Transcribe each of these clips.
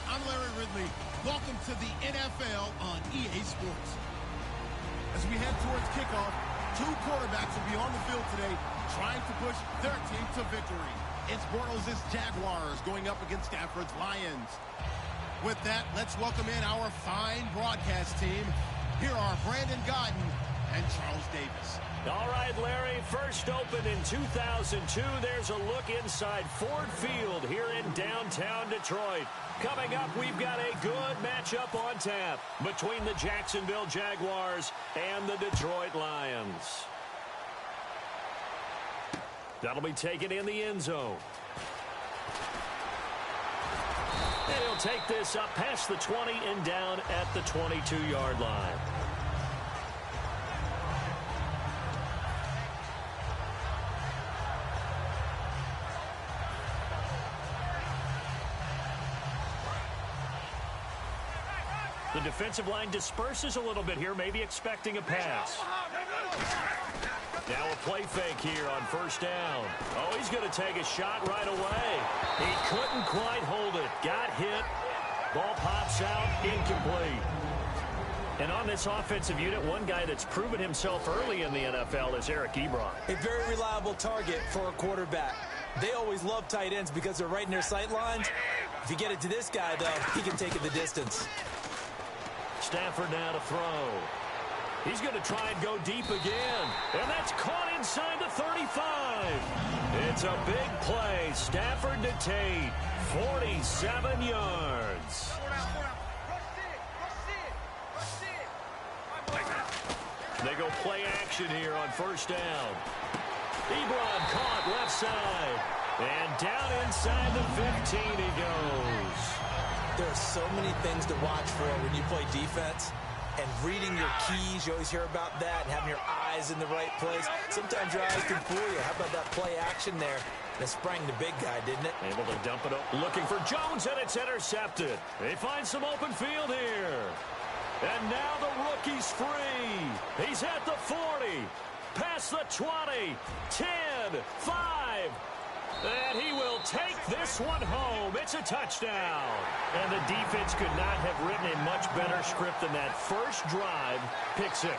I'm Larry Ridley. Welcome to the NFL on EA Sports. As we head towards kickoff, two quarterbacks will be on the field today trying to push their team to victory. It's Bortles' Jaguars going up against Stafford's Lions. With that, let's welcome in our fine broadcast team. Here are Brandon Gaudin and Charles Davis. All right, Larry, first opened in 2002. There's a look inside Ford Field here in downtown Detroit. Coming up, we've got a good matchup on tap between the Jacksonville Jaguars and the Detroit Lions. That'll be taken in the end zone. And he'll take this up past the 20 and down at the 22-yard line. The defensive line disperses a little bit here, maybe expecting a pass. Now a play fake here on first down. Oh, he's going to take a shot right away. He couldn't quite hold it. Got hit. Ball pops out, incomplete. And on this offensive unit, one guy that's proven himself early in the NFL is Eric Ebron. A very reliable target for a quarterback. They always love tight ends because they're right in their sight lines. If you get it to this guy, though, he can take it the distance. Stafford now to throw. He's going to try and go deep again. And that's caught inside the 35. It's a big play. Stafford to Tate. 47 yards. They go play action here on first down. Ebron caught left side. And down inside the 15 he goes. There are so many things to watch for when you play defense. And reading your keys, you always hear about that, and having your eyes in the right place. Sometimes your eyes can fool you. How about that play action there? That sprang the big guy, didn't it? Able to dump it up. Looking for Jones, and it's intercepted. They find some open field here. And now the rookie's free. He's at the 40. Past the 20. 10. 5. And he will take this one home. It's a touchdown. And the defense could not have written a much better script than that first drive, pick six.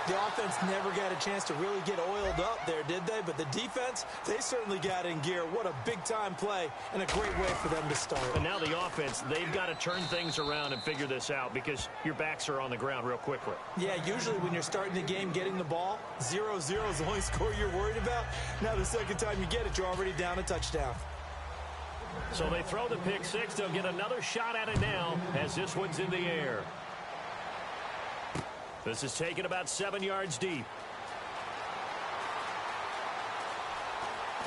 The offense never got a chance to really get oiled up there, did they? But the defense, they certainly got in gear. What a big-time play and a great way for them to start. And now the offense, they've got to turn things around and figure this out because your backs are on the ground real quickly. Yeah, usually when you're starting the game getting the ball, 0-0 is the only score you're worried about. Now the second time you get it, you're already down a touchdown. So they throw the pick six. They'll get another shot at it now as this one's in the air. This is taken about 7 yards deep.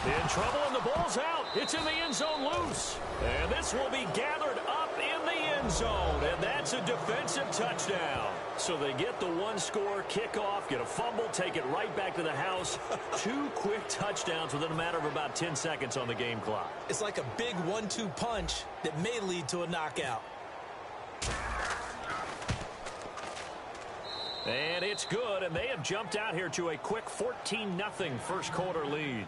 In trouble, and the ball's out. It's in the end zone loose. And this will be gathered up in the end zone. And that's a defensive touchdown. So they get the one-score kickoff, get a fumble, take it right back to the house. 2 quick touchdowns within a matter of about 10 seconds on the game clock. It's like a big 1-2 punch that may lead to a knockout. And it's good, and they have jumped out here to a quick 14-0 first quarter lead.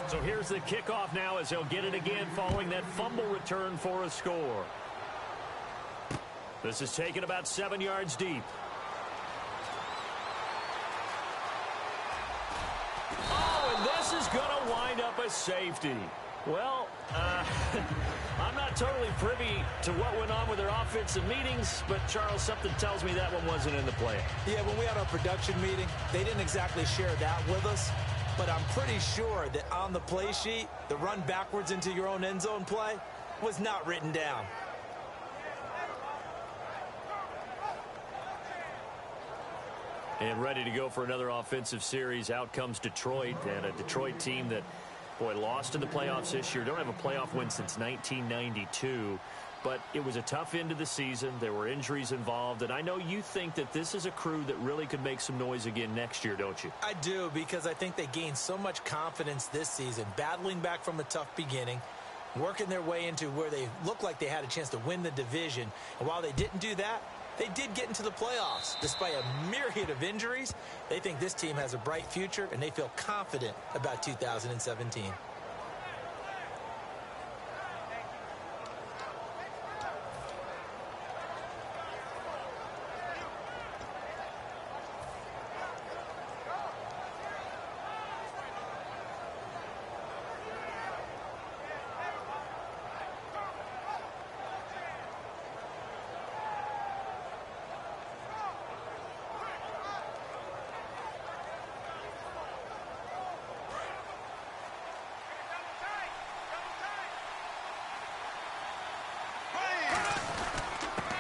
So here's the kickoff now as they'll get it again following that fumble return for a score. This is taken about 7 yards deep. Oh, and this is going to wind up a safety. Well, I'm not totally privy to what went on with their offensive meetings, but, Charles, something tells me that one wasn't in the play. Yeah, when we had our production meeting, they didn't exactly share that with us, but I'm pretty sure that on the play sheet, the run backwards into your own end zone play was not written down. And ready to go for another offensive series. Out comes Detroit, and a Detroit team that, boy, lost in the playoffs this year. Don't have a playoff win since 1992. But it was a tough end of the season. There were injuries involved. And I know you think that this is a crew that really could make some noise again next year, don't you? I do, because I think they gained so much confidence this season, battling back from a tough beginning. working their way into where they looked like they had a chance to win the division. And while they didn't do that, they did get into the playoffs. Despite a myriad of injuries, they think this team has a bright future, and they feel confident about 2017.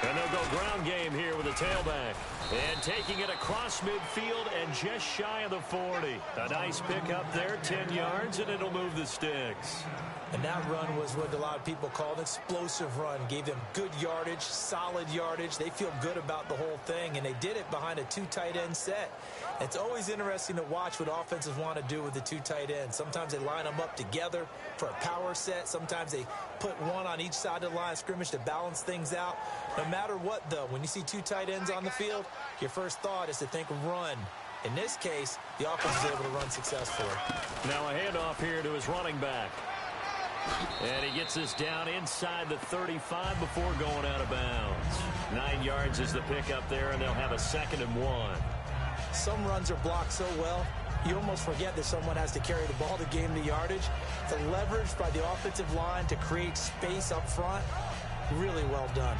And they'll go ground game here with a tailback. And taking it across midfield and just shy of the 40. A nice pick up there, 10 yards, and it'll move the sticks. And that run was what a lot of people call an explosive run. Gave them good yardage, solid yardage. They feel good about the whole thing, and they did it behind a 2 tight end set. It's always interesting to watch what offenses want to do with the 2 tight ends. Sometimes they line them up together for a power set. Sometimes they put one on each side of the line of scrimmage to balance things out. No matter what, though, when you see 2 tight ends on the field, your first thought is to think run. In this case, the offense is able to run successfully. Now a handoff here to his running back. And he gets this down inside the 35 before going out of bounds. 9 yards is the pickup there, and they'll have a 2nd and 1. Some runs are blocked so well, you almost forget that someone has to carry the ball to gain the yardage. The leverage by the offensive line to create space up front, really well done.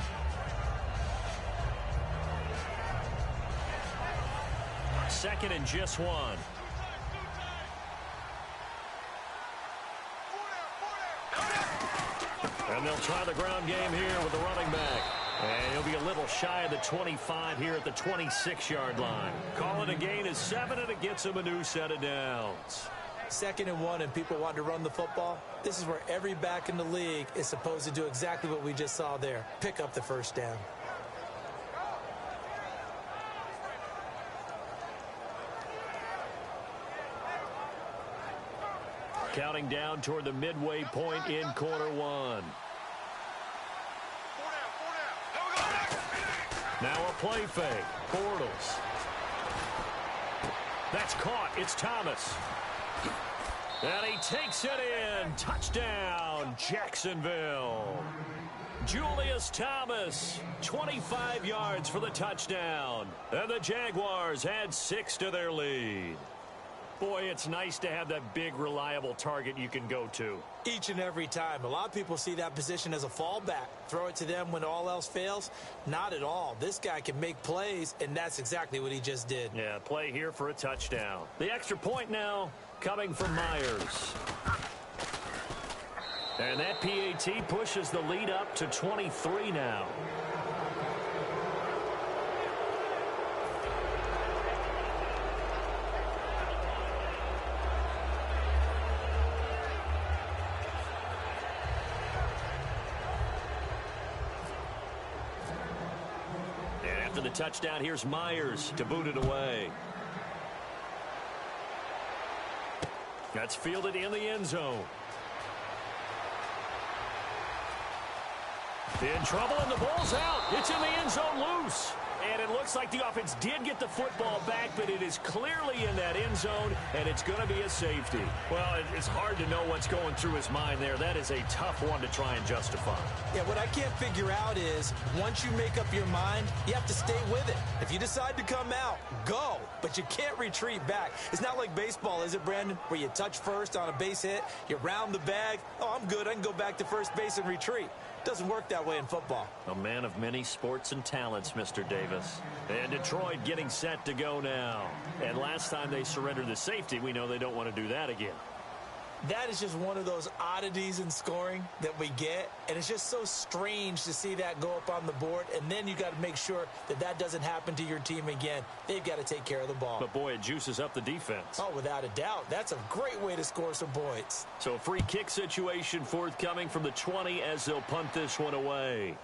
Second and just 1. And they'll try the ground game here with the running back. And he'll be a little shy of the 25 here at the 26-yard line. Call it a gain of 7, and it gets him a new set of downs. 2nd and 1, and people want to run the football. This is where every back in the league is supposed to do exactly what we just saw there. Pick up the first down. Counting down toward the midway point in quarter 1. Now a play fake. Bortles. That's caught. It's Thomas. And he takes it in. Touchdown, Jacksonville. Julius Thomas, 25 yards for the touchdown. And the Jaguars add 6 to their lead. Boy, it's nice to have that big, reliable target you can go to. Each and every time. A lot of people see that position as a fallback. Throw it to them when all else fails. Not at all. This guy can make plays, and that's exactly what he just did. Yeah, play here for a touchdown. The extra point now coming from Myers. And that PAT pushes the lead up to 23 now. The touchdown, here's Myers to boot it away. That's fielded in the end zone. In trouble, and the ball's out. It's in the end zone loose. And it looks like the offense did get the football back, but it is clearly in that end zone, and it's going to be a safety. Well, it's hard to know what's going through his mind there. That is a tough one to try and justify. Yeah, what I can't figure out is once you make up your mind, you have to stay with it. If you decide to come out, go. But you can't retreat back. It's not like baseball, is it, Brandon, where you touch first on a base hit, you round the bag. Oh, I'm good. I can go back to first base and retreat. Doesn't work that way in football. A man of many sports and talents, Mr. Davis. And Detroit getting set to go now. And last time they surrendered the safety, we know they don't want to do that again. That is just one of those oddities in scoring that we get, and it's just so strange to see that go up on the board, and then you got to make sure that that doesn't happen to your team again. They've got to take care of the ball. But, boy, it juices up the defense. Oh, without a doubt. That's a great way to score some points. So a free kick situation forthcoming from the 20 as they'll punt this one away.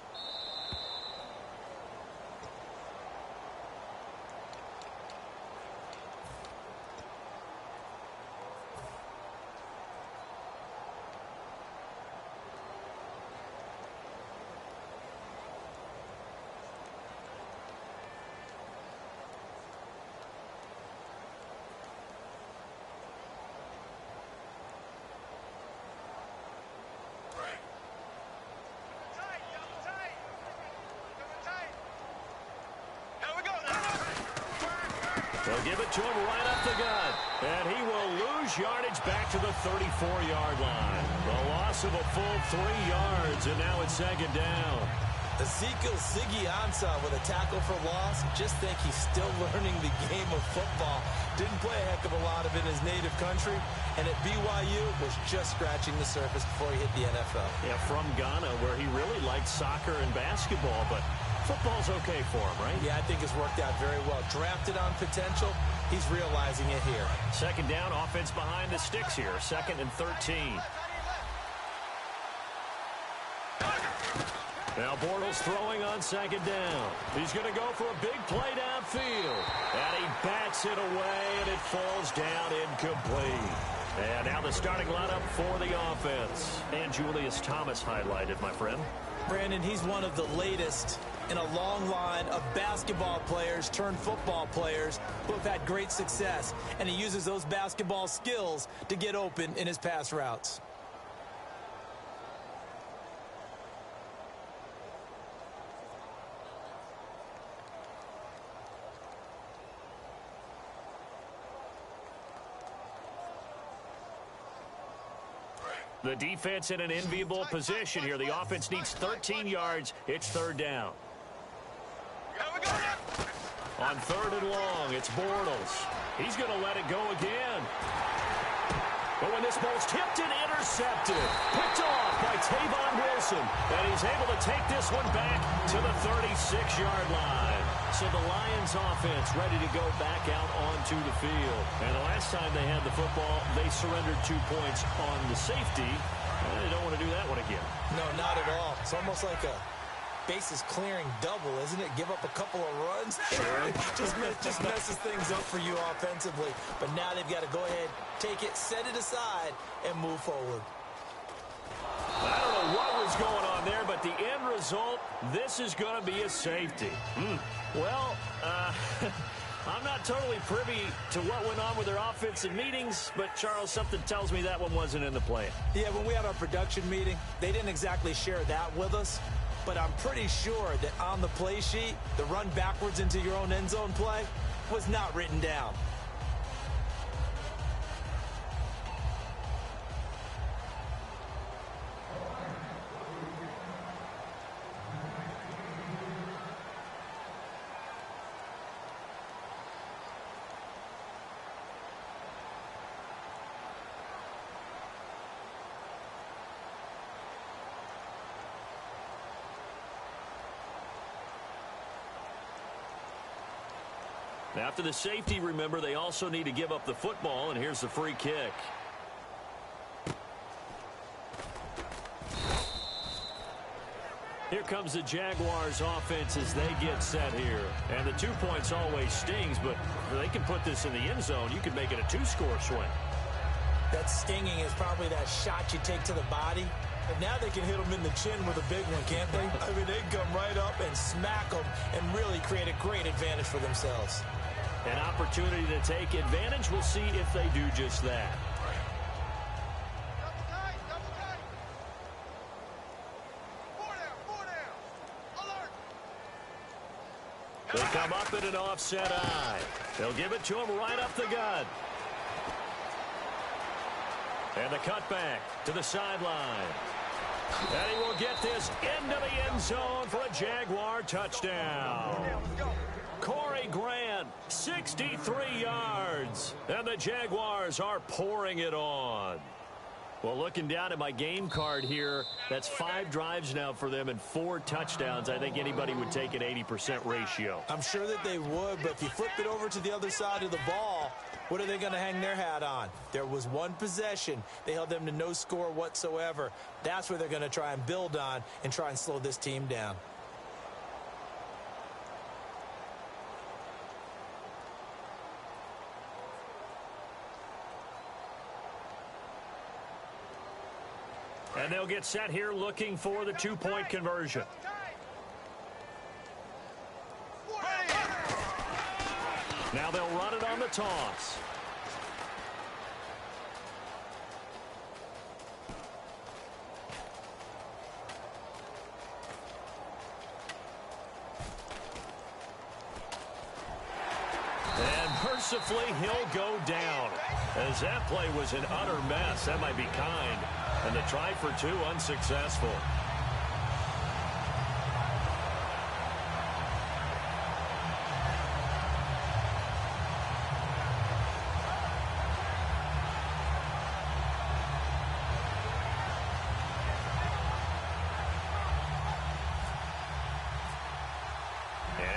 They'll give it to him right up the gut. And he will lose yardage back to the 34-yard line. The loss of a full 3 yards, and now it's second down. Ezekiel Siggy-Ansah with a tackle for loss. Just think he's still learning the game of football. Didn't play a heck of a lot of it in his native country. And at BYU, was just scratching the surface before he hit the NFL. Yeah, from Ghana, where he really liked soccer and basketball, but football's okay for him, right? Yeah, I think it's worked out very well. Drafted on potential, he's realizing it here. Second down, offense behind the sticks here. 2nd and 13. Now Bortles throwing on second down. He's going to go for a big play downfield. And he bats it away, and it falls down incomplete. And now the starting lineup for the offense. And Julius Thomas highlighted, my friend. Brandon, he's one of the latest in a long line of basketball players turned football players who have had great success. And he uses those basketball skills to get open in his pass routes. The defense in an enviable position here. The offense needs 13 yards. It's third down. On 3rd and long, it's Bortles. He's going to let it go again. But when this ball's tipped and intercepted, picked off by Tavon Wilson, and he's able to take this one back to the 36-yard line. So the Lions offense ready to go back out onto the field. And the last time they had the football, they surrendered 2 points on the safety. And they don't want to do that one again. No, not at all. It's almost like a bases clearing double, isn't it? Give up a couple of runs. Sure. just messes things up for you offensively. But now they've got to go ahead, take it, set it aside, and move forward. I don't know what was going on there, but the end result, this is going to be a safety. Well, I'm not totally privy to what went on with their offensive meetings, but, Charles, something tells me that one wasn't in the plan. Yeah, when we had our production meeting, they didn't exactly share that with us, but I'm pretty sure that on the play sheet, the run backwards into your own end zone play was not written down. After the safety, remember, they also need to give up the football, and here's the free kick. Here comes the Jaguars offense as they get set here. And the 2 points always stings, but if they can put this in the end zone, you could make it a 2-score swing. That stinging is probably that shot you take to the body. And now they can hit them in the chin with a big one, can't they? I mean, they can come right up and smack them and really create a great advantage for themselves. An opportunity to take advantage. We'll see if they do just that. They come up in an offset eye. They'll give it to him right up the gut. And the cutback to the sideline. And he will get this into the end zone for a Jaguar touchdown. Corey Grant, 63 yards. And the Jaguars are pouring it on. Well, looking down at my game card here, that's 5 drives now for them and 4 touchdowns. I think anybody would take an 80% ratio. I'm sure that they would, but if you flip it over to the other side of the ball, what are they going to hang their hat on? There was one possession. They held them to no score whatsoever. That's where they're going to try and build on and try and slow this team down. And they'll get set here looking for the 2-point conversion. Now they'll run it on the toss. mercifully, he'll go down. As that play was an utter mess, that might be kind. And the try for two unsuccessful.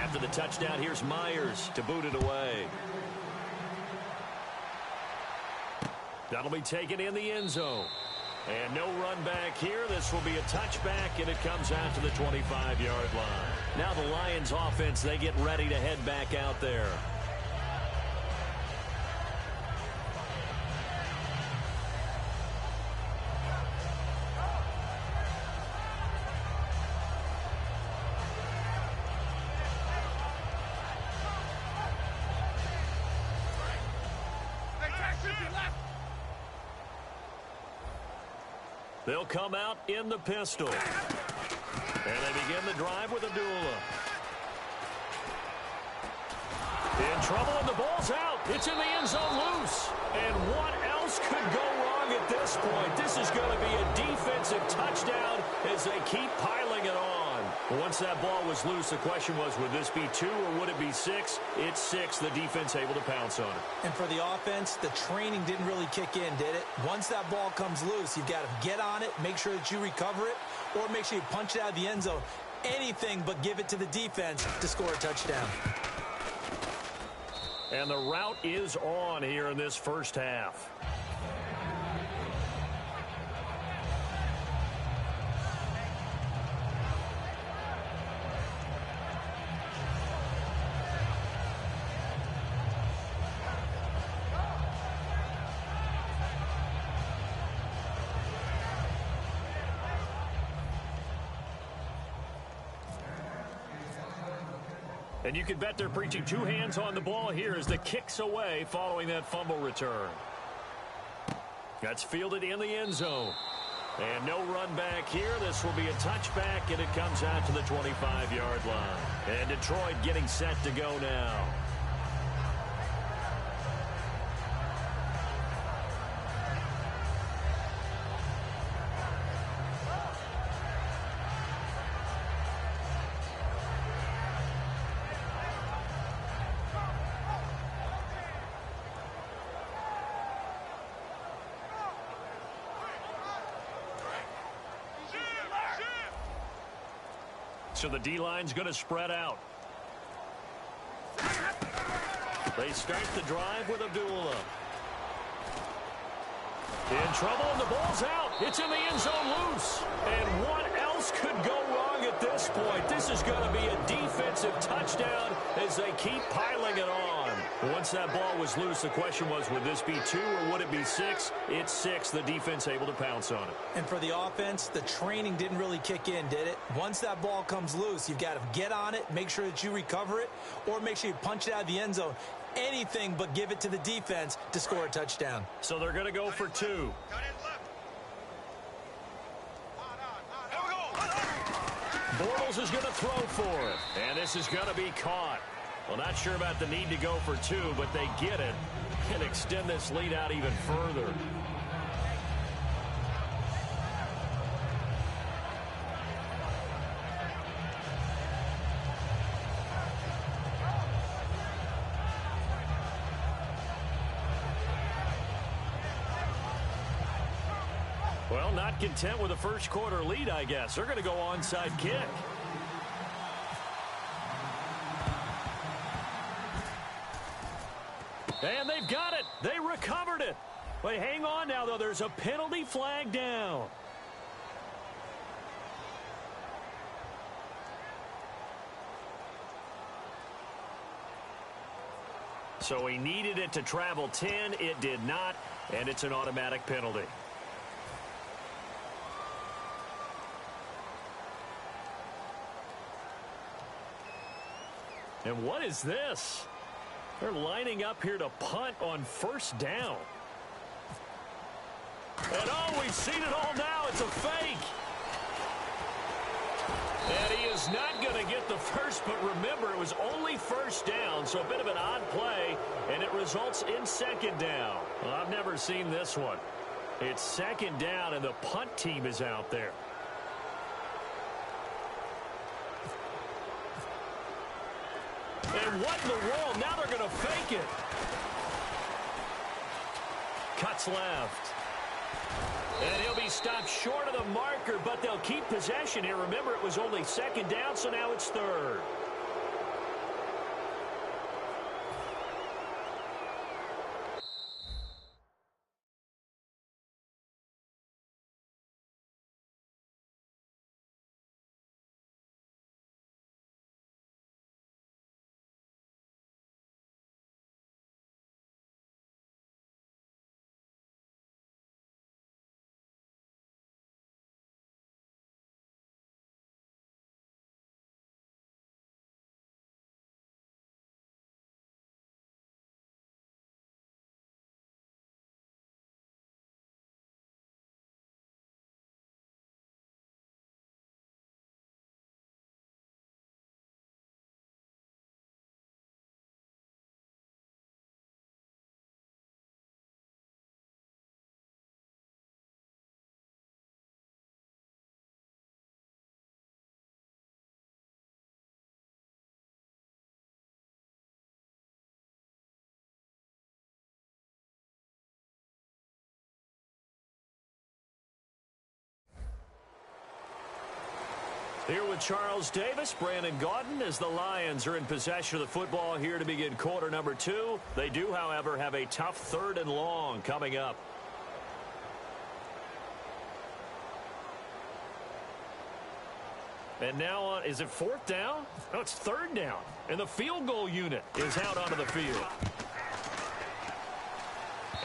After the touchdown, here's Myers to boot it away. That'll be taken in the end zone. And no run back here. This will be a touchback, and it comes out to the 25-yard line. Now the Lions offense, they get ready to head back out there. They'll come out in the pistol. And they begin the drive with Abdullah. In trouble, and the ball's out. It's in the end zone loose. And what else could go wrong at this point? This is going to be a defensive touchdown as they keep piling it on. Once that ball was loose, the question was, would this be 2 or would it be 6? It's 6. The defense able to pounce on it. And for the offense, the training didn't really kick in, did it? Once that ball comes loose, you've got to get on it, make sure that you recover it, or make sure you punch it out of the end zone. Anything but give it to the defense to score a touchdown. And the route is on here in this first half. And you can bet they're preaching 2 hands on the ball here as the kick's away following that fumble return. That's fielded in the end zone. And no run back here. This will be a touchback, and it comes out to the 25-yard line. And Detroit getting set to go now. So the D-line's going to spread out. They start the drive with Abdullah. In trouble, and the ball's out. It's in the end zone loose. And what else could go wrong at this point? This is going to be a defensive touchdown as they keep piling it on. Once that ball was loose, the question was, would this be 2 or would it be 6? It's 6. The defense able to pounce on it. And for the offense, the training didn't really kick in, did it? Once that ball comes loose, you've got to get on it, make sure that you recover it, or make sure you punch it out of the end zone. Anything but give it to the defense to score a touchdown. So they're going to go for 2. Bortles is going to throw for it. And this is going to be caught. Well, not sure about the need to go for 2, but they get it and extend this lead out even further. Well, not content with a first quarter lead, I guess. They're going to go onside kick. And they've got it. They recovered it. But hang on now, though. There's a penalty flag down. So he needed it to travel 10. It did not, and it's an automatic penalty. And what is this? They're lining up here to punt on first down. And oh, we've seen it all now. It's a fake. And he is was not going to get the first, but remember, it was only first down, so a bit of an odd play, and it results in second down. Well, I've never seen this one. It's second down, and the punt team is out there. And what in the world? Now they're going to fake it. Cuts left. And he'll be stopped short of the marker, but they'll keep possession here. Remember, it was only second down, so now it's third. Here with Charles Davis, Brandon Gaudin, as the Lions are in possession of the football here to begin quarter number 2. They do, however, have a tough third and long coming up. And now, is it fourth down? No, it's third down. And the field goal unit is out onto the field.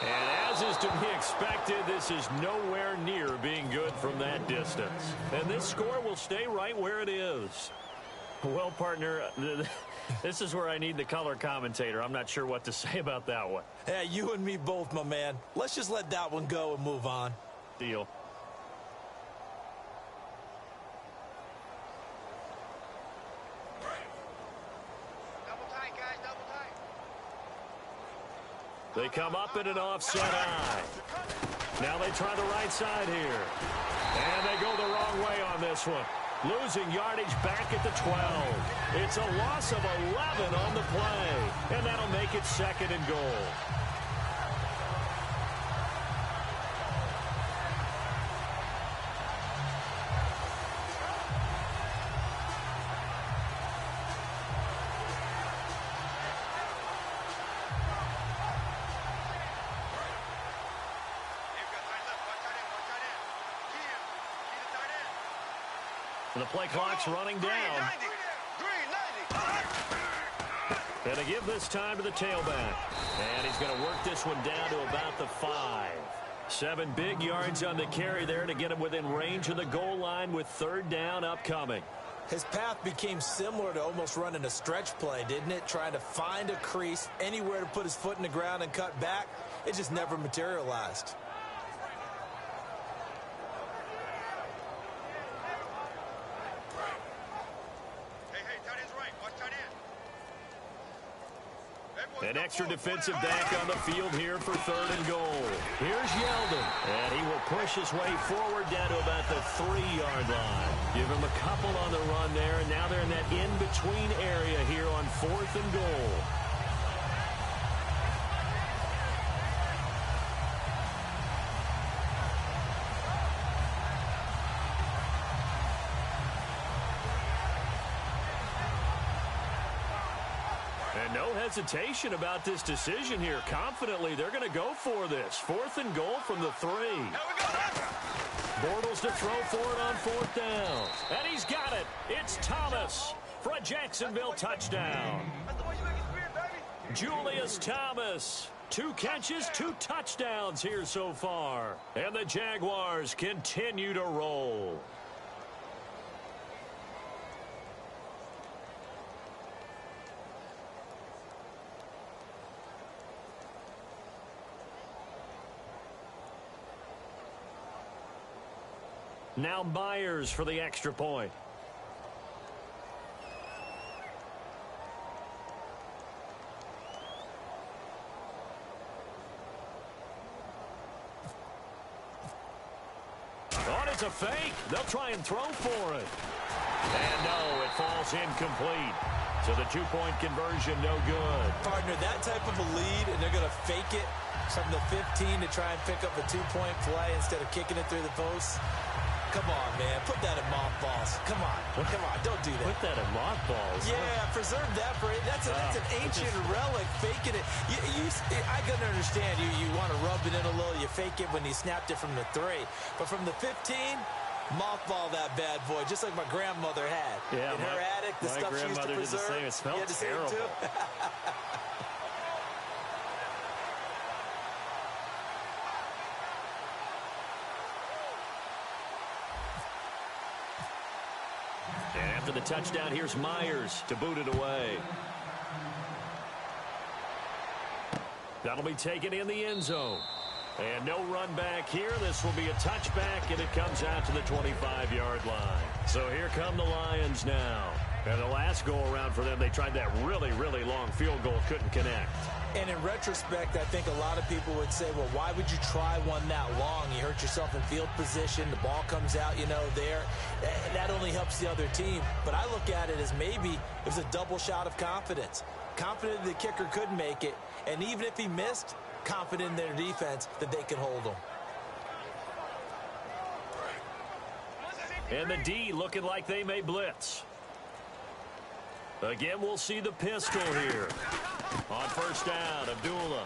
And as is to be expected, this is nowhere near being good from that distance. And this score will stay right where it is. Well, partner, this is where I need the color commentator. I'm not sure what to say about that one. Hey, you and me both, my man. Let's just let that one go and move on. Deal. They come up in an offset eye. Now they try the right side here. And they go the wrong way on this one. Losing yardage back at the 12. It's a loss of 11 on the play. And that'll make it second and goal. And the play clock's running down. And to give this time to the tailback. And he's going to work this one down to about the 5. 7 big yards on the carry there to get him within range of the goal line with third down upcoming. His path became similar to almost running a stretch play, didn't it? Trying to find a crease, anywhere to put his foot in the ground and cut back. It just never materialized. An extra defensive back on the field here for third and goal. Here's Yeldon. And he will push his way forward down to about the 3-yard line. Give him a couple on the run there, and now they're in that in-between area here on fourth and goal. And no hesitation about this decision here. Confidently, they're going to go for this. Fourth and goal from the 3. Bortles to throw for it on fourth down. And he's got it. It's Thomas for a Jacksonville touchdown. Julius Thomas. 2 catches, 2 touchdowns here so far. And the Jaguars continue to roll. Now Myers for the extra point. Oh, and it's a fake. They'll try and throw for it. And no, it falls incomplete. So the two-point conversion, no good. Partner, that type of a lead, and they're going to fake it from the 15 to try and pick up a two-point play instead of kicking it through the post. Come on, man. Put that in mothballs. Come on. Come on. Don't do that. Put that in mothballs. Yeah, preserve that for it. That's an ancient relic. Faking it. I can understand you want to rub it in a little. You fake it when you snapped it from the 3. But from the 15, mothball that bad boy, just like my grandmother had. Yeah, in her attic, the stuff she used to preserve. Did the same. It smelled terrible. Too? And after the touchdown, here's Myers to boot it away. That'll be taken in the end zone. And no run back here. This will be a touchback, and it comes out to the 25-yard line. So here come the Lions now. And the last go-around for them, they tried that really, really long field goal, couldn't connect. And in retrospect, I think a lot of people would say, well, why would you try one that long? You hurt yourself in field position. The ball comes out, there. That only helps the other team. But I look at it as maybe it was a double shot of confidence. Confident the kicker could make it. And even if he missed, confident in their defense that they could hold him. And the D looking like they may blitz. Again, we'll see the pistol here. On first down, Abdullah.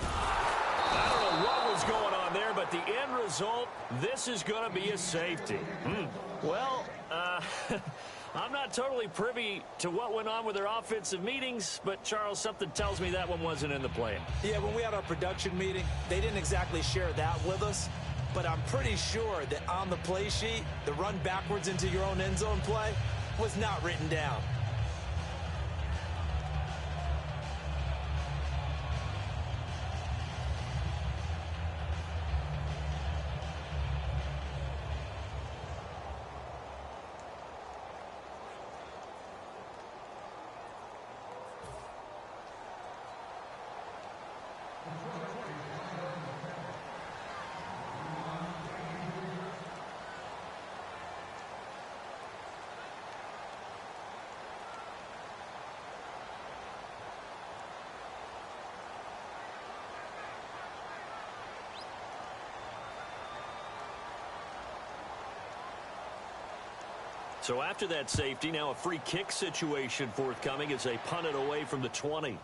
I don't know what was going on there, but the end result, this is going to be a safety. Well, I'm not totally privy to what went on with their offensive meetings, but, Charles, something tells me that one wasn't in the plan. Yeah, when we had our production meeting, they didn't exactly share that with us. But I'm pretty sure that on the play sheet, the run backwards into your own end zone play was not written down. So after that safety, now a free kick situation forthcoming as they punt it away from the 20.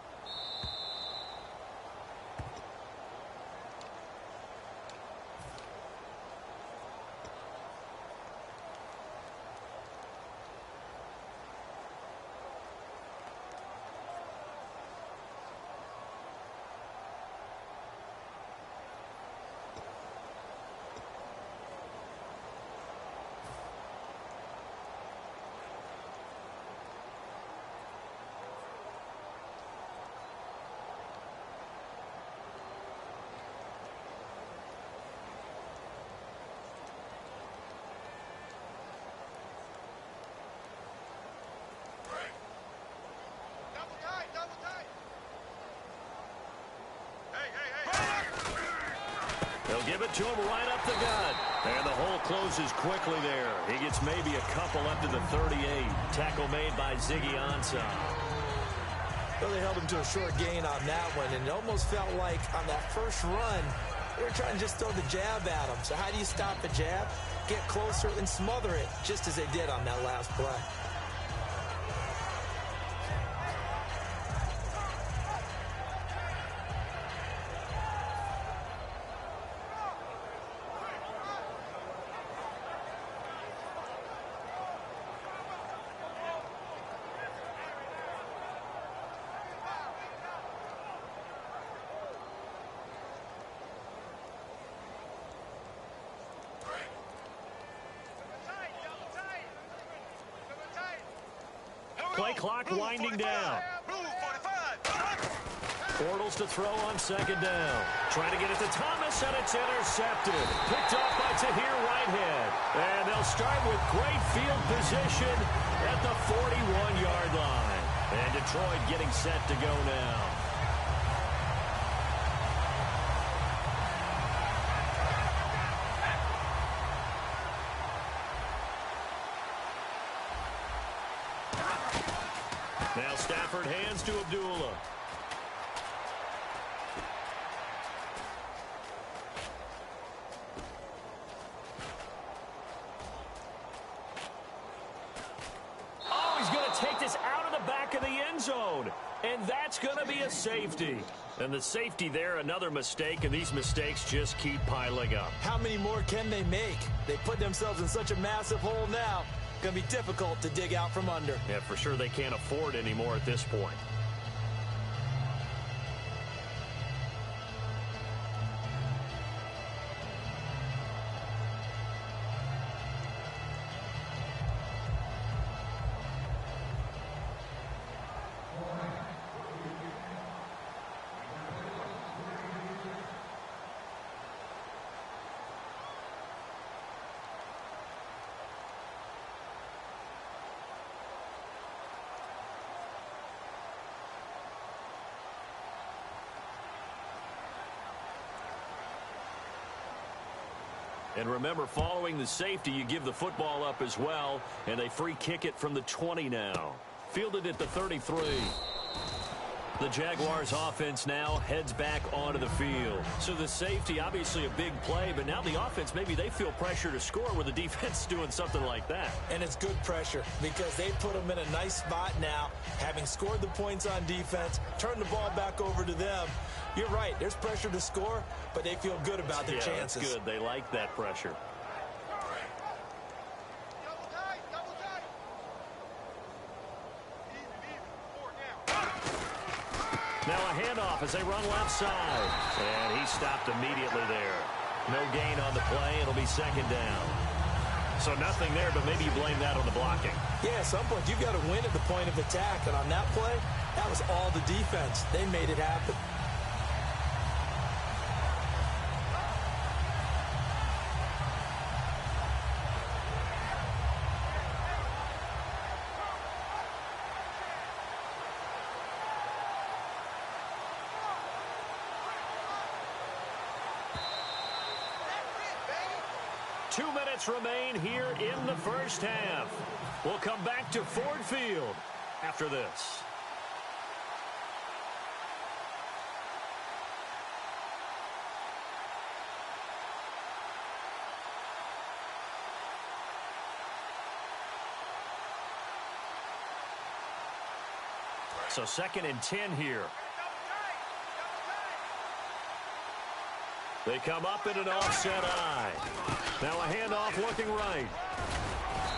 They'll give it to him right up the gut. And the hole closes quickly there. He gets maybe a couple up to the 38. Tackle made by Ziggy Ansah. Well, they held him to a short gain on that one, and it almost felt like on that first run, they were trying to just throw the jab at him. So how do you stop a jab? Get closer and smother it, just as they did on that last play. Play clock winding down. Bortles to throw on second down. Trying to get it to Thomas, and it's intercepted. Picked up by Tahir Whitehead. And they'll start with great field position at the 41-yard line. And Detroit getting set to go now. effort hands to Abdullah. Oh, he's going to take this out of the back of the end zone. And that's going to be a safety. And the safety there, another mistake, and these mistakes just keep piling up. How many more can they make? They put themselves in such a massive hole now. Going to be difficult to dig out from under. Yeah, for sure they can't afford anymore at this point. And remember, following the safety, you give the football up as well, and they free kick it from the 20 now. Fielded at the 33. The Jaguars offense now heads back onto the field. So the safety, obviously a big play, but now the offense, maybe they feel pressure to score where the defense is doing something like that. And it's good pressure because they put them in a nice spot now, having scored the points on defense, turn the ball back over to them. You're right, there's pressure to score, but they feel good about their chances. That's good. They like that pressure. Now a handoff as they run left side. And he stopped immediately there. No gain on the play. It'll be second down. So nothing there, but maybe you blame that on the blocking. Yeah, at some point you've got to win at the point of attack. And on that play, that was all the defense. They made it happen. Remain here in the first half. We'll come back to Ford Field after this. So 2nd and 10 here. They come up in an offset eye. Now a handoff looking right.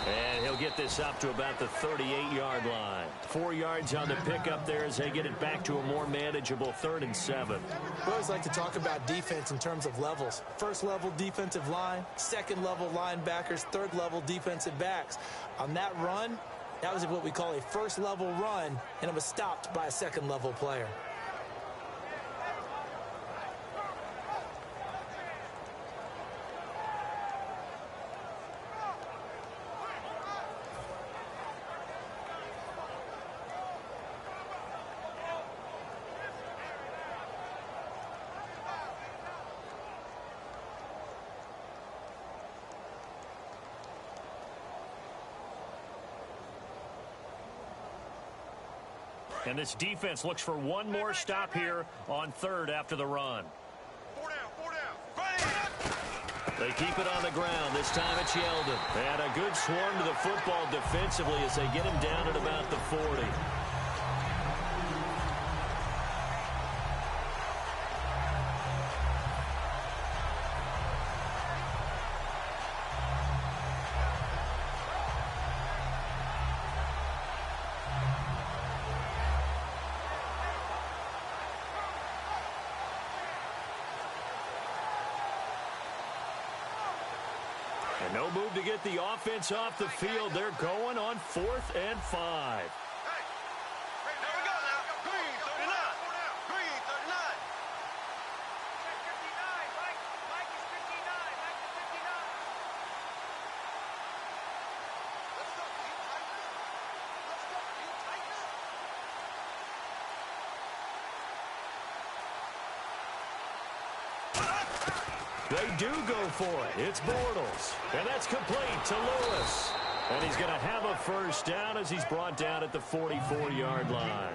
And he'll get this up to about the 38-yard line. 4 yards on the pickup there as they get it back to a more manageable 3rd and 7. We always like to talk about defense in terms of levels. First level defensive line, second level linebackers, third level defensive backs. On that run, that was what we call a first level run, and it was stopped by a second level player. And this defense looks for one more stop here on 3rd after the run. 4 down. They keep it on the ground. This time it's Yeldon. And a good swarm to the football defensively as they get him down at about the 40. And no move to get the offense off the field. They're going on 4th and 5. They do go for it. It's Bortles. And that's complete to Lewis. And he's going to have a first down as he's brought down at the 44-yard line.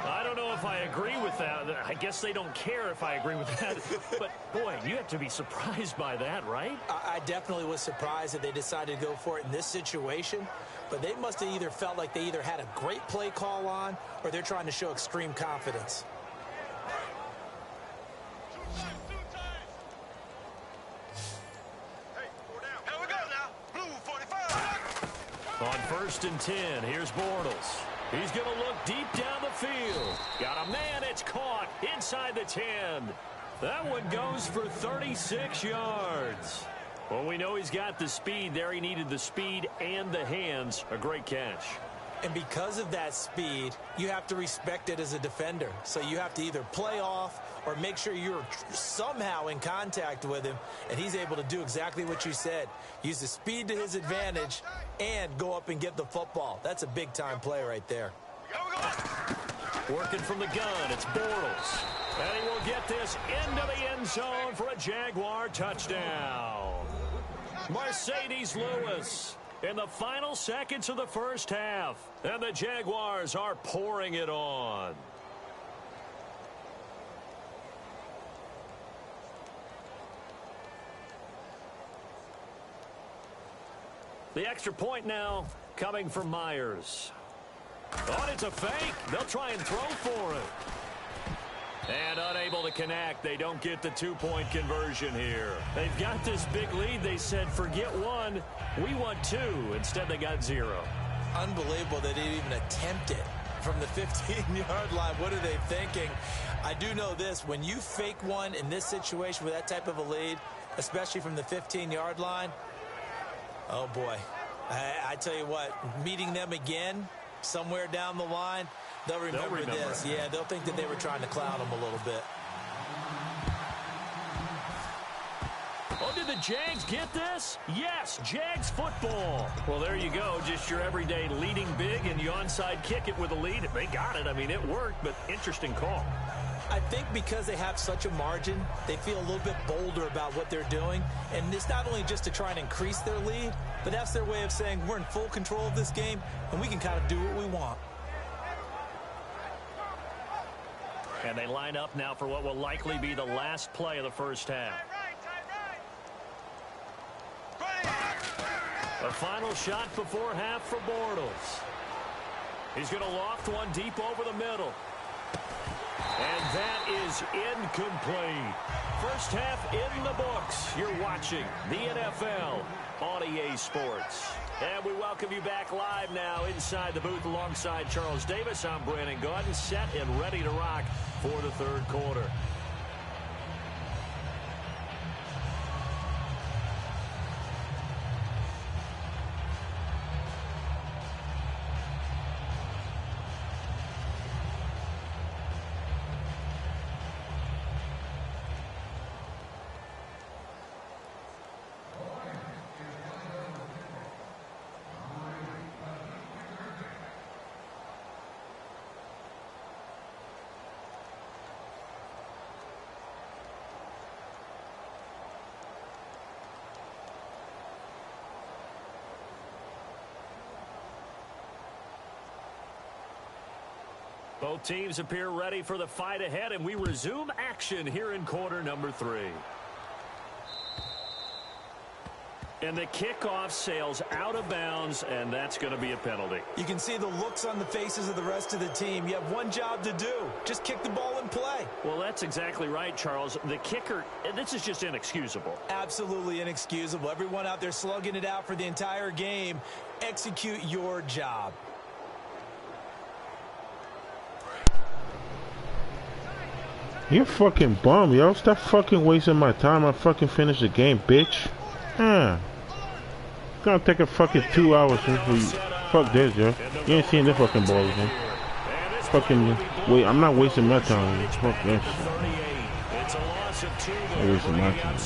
I don't know if I agree with that. I guess they don't care if I agree with that. But, boy, you have to be surprised by that, right? I definitely was surprised that they decided to go for it in this situation. But they must have either felt like they either had a great play call on or they're trying to show extreme confidence. On 1st and 10, here's Bortles. He's going to look deep down the field. Got a man, it's caught inside the 10. That one goes for 36 yards. Well, we know he's got the speed there. He needed the speed and the hands. A great catch. And because of that speed, you have to respect it as a defender. So you have to either play off or make sure you're somehow in contact with him, and he's able to do exactly what you said. Use the speed to his advantage and go up and get the football. That's a big-time play right there. Working from the gun, it's Bortles. And he will get this into the end zone for a Jaguar touchdown. Mercedes Lewis in the final seconds of the first half. And the Jaguars are pouring it on. The extra point now coming from Myers. Oh, it's a fake. They'll try and throw for it. And unable to connect. They don't get the two-point conversion here. They've got this big lead. They said, forget one. We want two. Instead, they got 0. Unbelievable that they even attempt it from the 15-yard line. What are they thinking? I do know this. When you fake one in this situation with that type of a lead, especially from the 15-yard line, oh, boy. I tell you what, meeting them again somewhere down the line, they'll remember this. Yeah, they'll think that they were trying to clown them a little bit. Oh, did the Jags get this? Yes, Jags football. Well, there you go. Just your everyday leading big, and you onside kick it with a lead. They got it. I mean, it worked, but interesting call. I think because they have such a margin, they feel a little bit bolder about what they're doing. And it's not only just to try and increase their lead, but that's their way of saying we're in full control of this game, and we can kind of do what we want. And they line up now for what will likely be the last play of the first half. A final shot before half for Bortles. He's going to loft one deep over the middle. And that is incomplete. First half in the books. You're watching the NFL on EA Sports. And we welcome you back live now inside the booth alongside Charles Davis. I'm Brandon Gaudin, set and ready to rock for the third quarter. Both teams appear ready for the fight ahead, and we resume action here in quarter number 3. And the kickoff sails out of bounds, and that's going to be a penalty. You can see the looks on the faces of the rest of the team. You have one job to do. Just kick the ball and play. Well, that's exactly right, Charles. The kicker, this is just inexcusable. Absolutely inexcusable. Everyone out there slugging it out for the entire game. Execute your job. You're fucking bum, yo. Stop fucking wasting my time. I fucking finished the game, bitch. It's gonna take a fucking 2 hours for you. Fuck this, yo. You ain't seen this fucking ball again. Fucking wait, I'm not wasting my time. Yo. Fuck this. I'm wasting my time.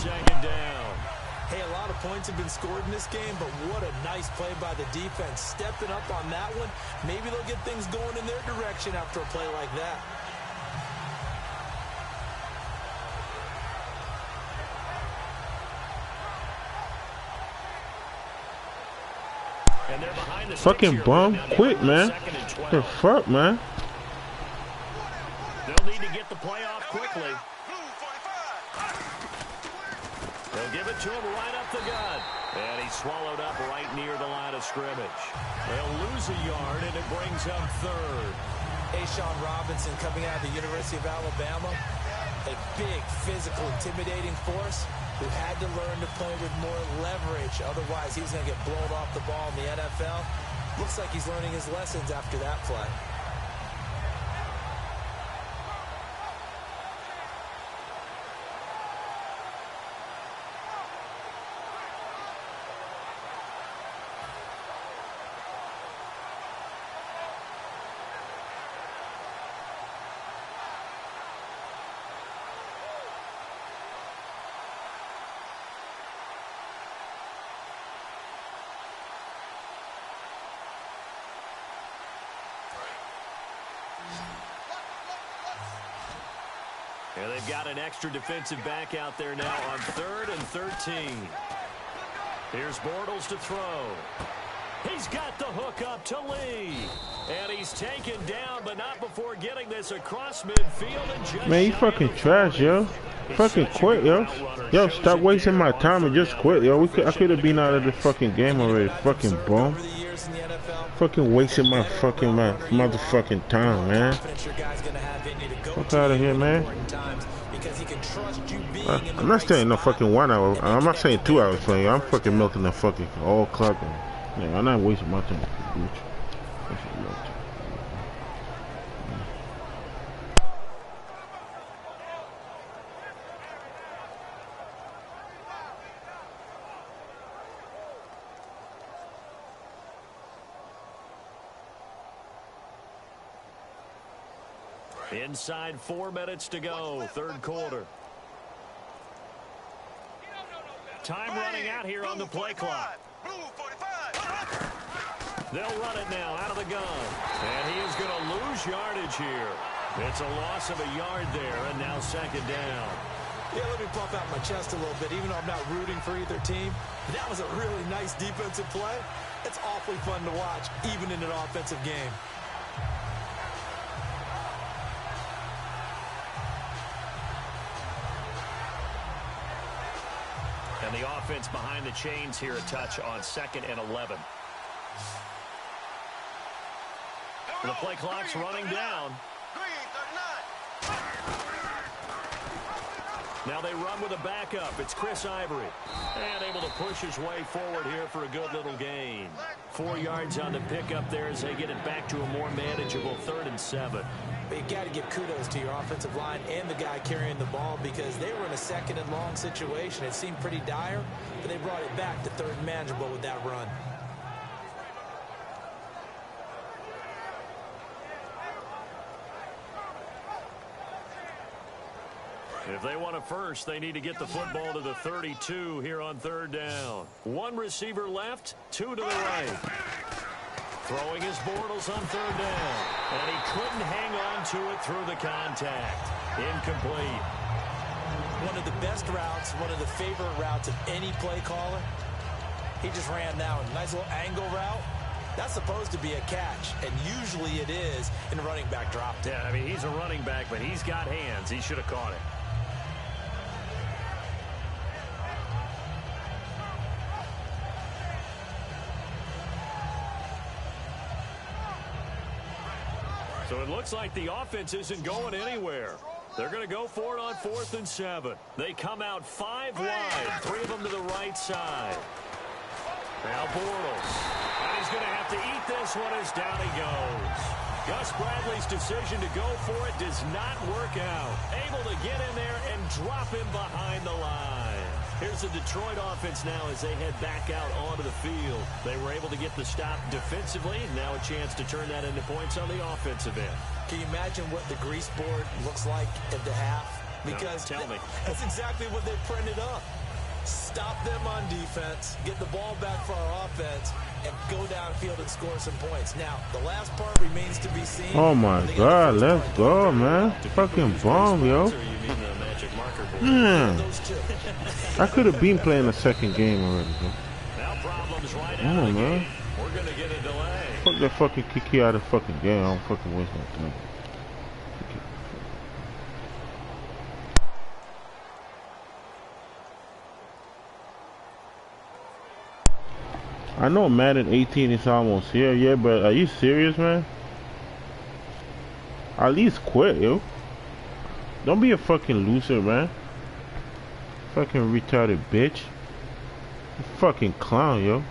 Hey, a lot of points have been scored in this game, but what a nice play by the defense. Stepping up on that one. Maybe they'll get things going in their direction after a play like that. And they're behind the Fucking bum. Quit, man. The fuck, man? They'll need to get the play off quickly. They'll give it to him right up the gut. And he's swallowed up right near the line of scrimmage. They'll lose a yard, and it brings up third. A'Shawn Robinson coming out of the University of Alabama. A big, physical, intimidating force who had to learn to play with more leverage. Otherwise, he's going to get blown off the ball in the NFL. Looks like he's learning his lessons after that play. And they've got an extra defensive back out there now on 3rd and 13. Here's Bortles to throw. He's got the hook up to Lee. And he's taken down, but not before getting this across midfield. And just Man, you fucking trash, yo. Fucking quit, yo. Yo, stop wasting my time and just quit, yo. I could have been out of the fucking game already. Fucking bum. Fucking wasting my motherfucking time, man. Fuck out of here, man. I'm not saying no fucking 1 hour. I'm not saying 2 hours for you. I'm fucking milking the fucking all clock. Yeah, I'm not wasting my time, bitch. Inside 4 minutes to go, 3rd quarter. Time running out here on the play clock. They'll run it now out of the gun. And he is going to lose yardage here. It's a loss of a yard there, and now 2nd down. Yeah, let me puff out my chest a little bit, even though I'm not rooting for either team. That was a really nice defensive play. It's awfully fun to watch, even in an offensive game. And the offense behind the chains here a touch on 2nd and 11. The play clock's running down. Now they run with a backup. It's Chris Ivory. And able to push his way forward here for a good little gain. 4 yards on the pickup there as they get it back to a more manageable 3rd and 7. But you got to give kudos to your offensive line and the guy carrying the ball because they were in a 2nd and long situation. It seemed pretty dire, but they brought it back to 3rd and manageable with that run. If they want a first, they need to get the football to the 32 here on 3rd down. 1 receiver left, 2 to the right. Throwing his Bortles on 3rd down. And he couldn't hang on to it through the contact. Incomplete. One of the best routes, one of the favorite routes of any play caller. He just ran that one. Nice little angle route. That's supposed to be a catch, and usually it is in a running back drop. Yeah, I mean, he's a running back, but he's got hands. He should have caught it. So it looks like the offense isn't going anywhere. They're going to go for it on 4th and 7. They come out 5 wide, 3 of them to the right side. Now Bortles. And he's going to have to eat this one as down he goes. Gus Bradley's decision to go for it does not work out. Able to get in there and drop him behind the line. Here's the Detroit offense now as they head back out onto the field. They were able to get the stop defensively. Now a chance to turn that into points on the offensive end. Can you imagine what the grease board looks like at the half? Because no, tell me. That's exactly what they printed up. Stop them on defense, get the ball back for our offense, and go downfield and score some points. Now, the last part remains to be seen. Oh my God, let's go, man. Fucking bomb, yo. Man. I could have been playing the 2nd game already, bro. Now problems right out of the man. game. We're going to get a delay. Fuck that fucking kick out of the fucking game. I don't fucking waste my time. I know Madden 18 is almost here, yeah, but are you serious, man? At least quit, yo. Don't be a fucking loser, man. Fucking retarded bitch. You fucking clown, yo.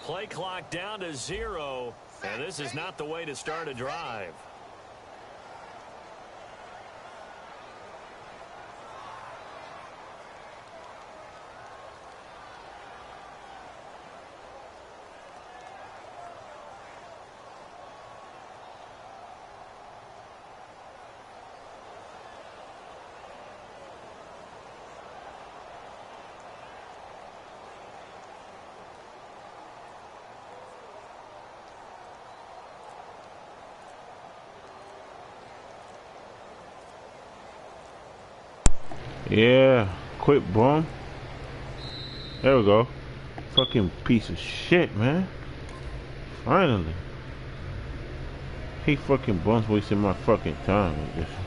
Play clock down to 0, and this is not the way to start a drive. Yeah, quit, bum. There we go. Fucking piece of shit, man. Finally. Hate fucking bums wasting my fucking time with this.